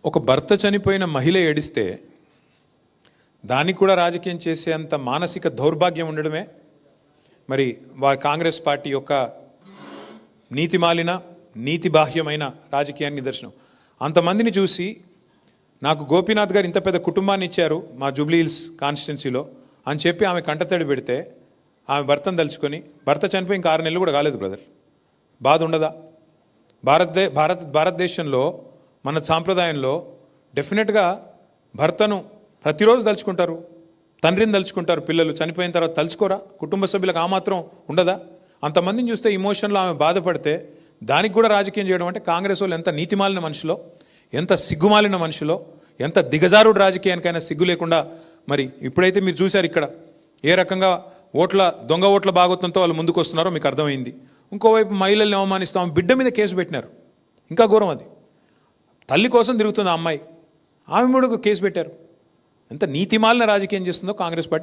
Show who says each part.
Speaker 1: ఒక భర్త చనిపోయిన మహిళ ఏడిస్తే దానికి కూడా రాజకీయం చేసేంత మానసిక దౌర్భాగ్యం ఉండడమే మరి కాంగ్రెస్ పార్టీ యొక్క నీతిమాలిన నీతిబాహ్యమైన రాజకీయాన్ని నిదర్శనం. అంతమందిని చూసి నాకు గోపీనాథ్ గారు ఇంత పెద్ద కుటుంబాన్ని ఇచ్చారు మా జూబ్లీ హిల్స్ కాన్స్టిట్యున్సీలో అని చెప్పి ఆమె కంటతడి పెడితే ఆమె భర్తను తలుచుకొని భర్త చనిపోయి ఇంకా 6 నెలలు కూడా కాలేదు బ్రదర్, బాధ ఉండదా? భారతదేశంలో మన సాంప్రదాయంలో డెఫినెట్గా భర్తను ప్రతిరోజు తలుచుకుంటారు, తండ్రిని తలుచుకుంటారు, పిల్లలు చనిపోయిన తర్వాత తలుచుకోరా? కుటుంబ సభ్యులకు ఆ మాత్రం ఉండదా? అంతమందిని చూస్తే ఇమోషన్లో ఆమె బాధపడితే దానికి కూడా రాజకీయం చేయడం అంటే కాంగ్రెస్ వాళ్ళు ఎంత నీతిమాలిన మనుషులో, ఎంత సిగ్గుమాలిన మనుషులో, ఎంత దిగజారుడు రాజకీయానికైనా సిగ్గు లేకుండా. మరి ఇప్పుడైతే మీరు చూశారు ఇక్కడ ఏ రకంగా దొంగ ఓట్ల భాగోత్వంతో వాళ్ళు ముందుకు వస్తున్నారో మీకు అర్థమైంది. ఇంకోవైపు మహిళల్ని అవమానిస్తాం, బిడ్డ మీద కేసు పెట్టినారు, ఇంకా ఘోరం అది. తల్లి కోసం తిరుగుతుంది ఆ అమ్మాయి, ఆమె కూడా కేసు పెట్టారు. ఎంత నీతిమాలిన రాజకీయం చేస్తుందో కాంగ్రెస్ పార్టీ